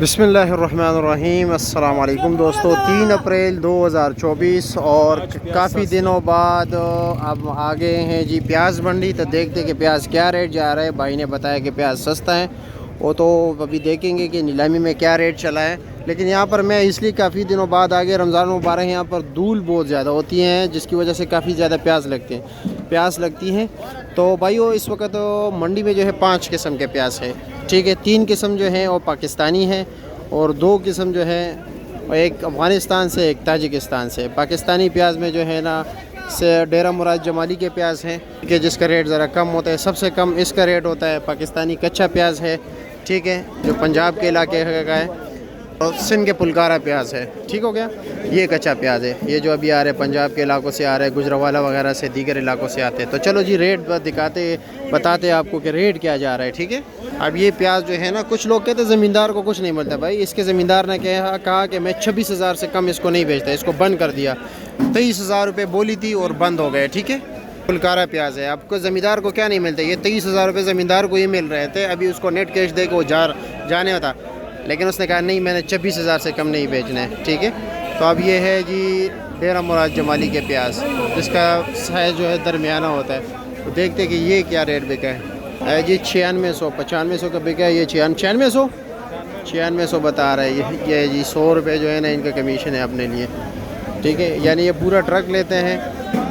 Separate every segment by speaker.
Speaker 1: बिस्मिल्लाहिर्रहमानिर्रहीम। अस्सलाम वालेकुम दोस्तों, 3 अप्रैल 2024 और काफ़ी दिनों बाद अब आ गए हैं जी प्याज मंडी। तो देखते कि प्याज क्या रेट जा रहा है। भाई ने बताया कि प्याज सस्ता है, वो तो अभी देखेंगे कि नीलामी में क्या रेट चला है। लेकिन यहाँ पर मैं इसलिए काफ़ी दिनों बाद आ गया, रमज़ान मुबारक, यहाँ पर धूल बहुत ज़्यादा होती हैं जिसकी वजह से काफ़ी ज़्यादा प्याज लगती हैं। तो भाइयों इस वक्त मंडी में जो है 5 किस्म के प्याज है, ठीक है। 3 किस्म जो हैं वो पाकिस्तानी है और 2 किस्म जो है एक अफ़गानिस्तान से एक ताजिकिस्तान से। पाकिस्तानी प्याज में जो है ना से डेरा मुराद जमाली के प्याज हैं कि जिसका रेट ज़रा कम होता है। सबसे कम इसका रेट होता है पाकिस्तानी कच्चा प्याज है, ठीक है, जो पंजाब के इलाके का है। और सिंध के पुलकारा प्याज है, ठीक हो गया। ये कच्चा प्याज है, ये जो अभी आ रहे पंजाब के इलाकों से आ रहे हैं, गुजरावाला वगैरह से, दीगर इलाकों से आते हैं। तो चलो जी रेट बताते आपको कि रेट क्या जा रहा है, ठीक है। अब ये प्याज जो है ना, कुछ लोग कहते हैं ज़मींदार को कुछ नहीं मिलता। भाई इसके ज़मींदार ने कहा कि मैं 26,000 से कम इसको नहीं बेचता, इसको बंद कर दिया। 23,000 रुपये बोली थी और बंद हो गए, ठीक है। पुलकारा प्याज है, आपको ज़मींदार को क्या नहीं मिलता, ये 23,000 रुपये ज़मींदार को ही मिल रहे थे। अभी उसको नेट कैश दे के वो जाने होता, लेकिन उसने कहा नहीं, मैंने 26,000 से कम नहीं बेचना है, ठीक है। तो अब ये है जी डेरा मुराद जमाली के प्याज, जिसका साइज़ जो है दरमियाना होता है। तो देखते कि ये क्या रेट बिका है जी। 9600 का बिका है ये। 9600 बता रहा है ये जी। 100 रुपये जो है ना इनका कमीशन है अपने लिए, ठीक है। यानी ये पूरा ट्रक लेते हैं,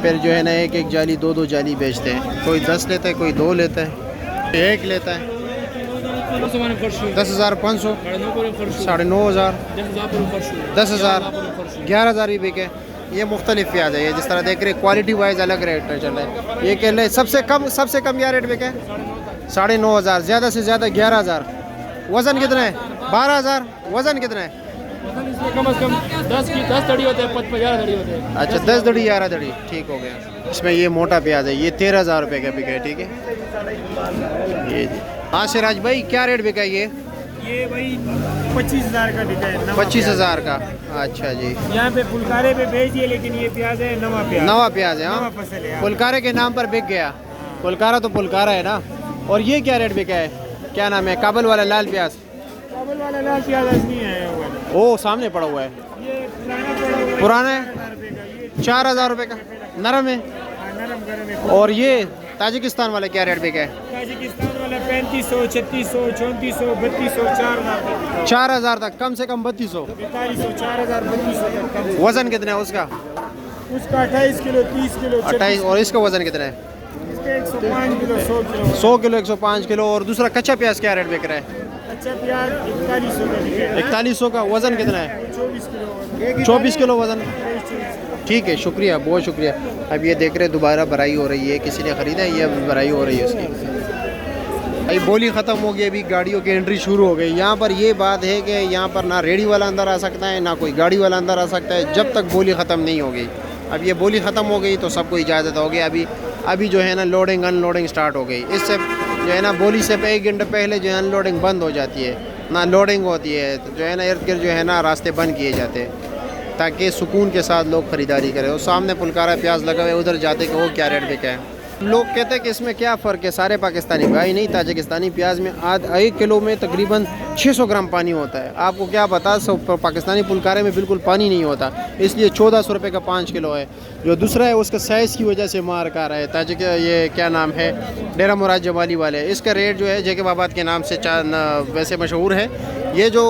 Speaker 1: फिर जो है ना एक जाली 2 जाली बेचते हैं। कोई 10 लेता है, कोई 2 लेता है, 1 लेता है। 10,500, 9,500, 10,000, 11,000 भी बिके। ये मुख्तलिफ प्याज है, ये जिस तरह देख रहे क्वालिटी वाइज अलग रेट चल रहा है। ये कह रहे सबसे कम क्या रेट बिके? 9,500, ज़्यादा से ज़्यादा 11,000। वज़न कितना है? 12,000। वज़न कितना है?
Speaker 2: कम से कम 10 दड़ी होते हैं, 11 दड़ी होते हैं।
Speaker 1: अच्छा 10 दड़ी 11 दड़ी, ठीक हो गया। इसमें ये मोटा प्याज है, ये 13,000 रुपये का बिका है, ठीक है। ये जी हाँ सिराज भाई क्या रेट बिका ये
Speaker 3: भाई 25,000 का बिका है।
Speaker 1: 25,000 का, अच्छा जी।
Speaker 3: यहाँ पे पुलकारे पे भेज दिए, लेकिन ये प्याज है नवा
Speaker 1: प्याज है। हाँ
Speaker 3: फसल है,
Speaker 1: पुलकारे के नाम पर बिक गया। पुलकारा तो पुलकारा है ना। और ये क्या रेट बिका है, क्या नाम है? काबुल वाला लाल प्याज।
Speaker 3: काबुल वाला लाल प्याज नहीं है,
Speaker 1: ओ सामने पड़ा हुआ है,
Speaker 3: ये
Speaker 1: पुराना है। 4,000 रुपये का नरम है।
Speaker 3: नरम गरम है।
Speaker 1: और ये ताजिकिस्तान वाला क्या रेट बिका है?
Speaker 3: ताजिकिस्तान वाला 3500, 3600, 3400, 3200, 4,000
Speaker 1: 4,000 तक, कम से कम 3200,
Speaker 3: 4500, 4,000, 3200 तक।
Speaker 1: वज़न कितना है उसका?
Speaker 3: उसका 28 किलो, 30 किलो,
Speaker 1: 28। और इसका वज़न कितना है?
Speaker 3: इसका 105 किलो, 100 किलो।
Speaker 1: 100 kilo, 105 kilo. और दूसरा कच्चा प्याज क्या रेट बिक रहा है?
Speaker 3: अच्छा प्याज 4100 का बिका है।
Speaker 1: 4100 का। वज़न कितना है?
Speaker 3: 24 किलो।
Speaker 1: 24 किलो वज़न, ठीक है। शुक्रिया, बहुत शुक्रिया। अब ये देख रहे दोबारा भराई हो रही है, किसी ने ख़रीदा है, ये भराई हो रही है उसकी। भाई बोली ख़त्म हो गई, अभी गाड़ियों की एंट्री शुरू हो गई। यहाँ पर ये बात है कि यहाँ पर ना रेडी वाला अंदर आ सकता है, ना कोई गाड़ी वाला अंदर आ सकता है, जब तक बोली ख़त्म नहीं हो गई। अब ये बोली ख़त्म हो गई तो सबको इजाज़त हो गई। अभी जो है ना लोडिंग अनलोडिंग स्टार्ट हो गई। इससे जो है ना बोली से 1 घंटे पहले जो है अनलोडिंग बंद हो जाती है, ना लोडिंग होती है। तो जो है ना इर्द गिर्द जो है ना रास्ते बंद किए जाते हैं ताकि सुकून के साथ लोग ख़रीदारी करें। और सामने पुलकारा प्याज लगा हुआ है, उधर जाते कि वो क्या रेट बिका है। लोग कहते हैं कि इसमें क्या फ़र्क है, सारे पाकिस्तानी। भाई नहीं, ताजिकिस्तानी प्याज में 1 किलो में तकरीबन 600 ग्राम पानी होता है। आपको क्या पता, पाकिस्तानी पुलकारे में बिल्कुल पानी नहीं होता, इसलिए 1400 रुपये का 5 किलो है। जो दूसरा है उसका साइज़ की वजह से मार का रहा है। ताजिक ये क्या नाम है, डेरा मुराद जमाली वाले, इसका रेट जो है जैकबाबाद के नाम से वैसे मशहूर है। ये जो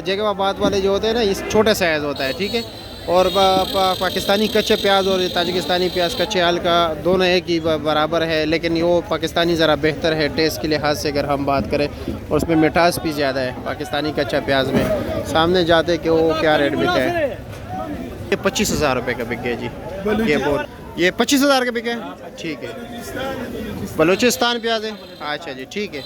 Speaker 1: जैकबाबाद वाले जो होते हैं ना, इस छोटा साइज़ होता है, ठीक है। और पाकिस्तानी कच्चे प्याज और ताजिकिस्तानी प्याज कच्चे हल्का दोनों एक ही बराबर है, लेकिन वो पाकिस्तानी ज़रा बेहतर है टेस्ट के लिहाज से अगर हम बात करें, और उसमें मिठास भी ज़्यादा है पाकिस्तानी कच्चा प्याज में। सामने जाते कि वो क्या रेट बिका है। ये 25,000 रुपये का बिक गया जी। ये 25,000 का बिका है, ठीक है। बलूचिस्तान प्याज है, अच्छा जी, ठीक है।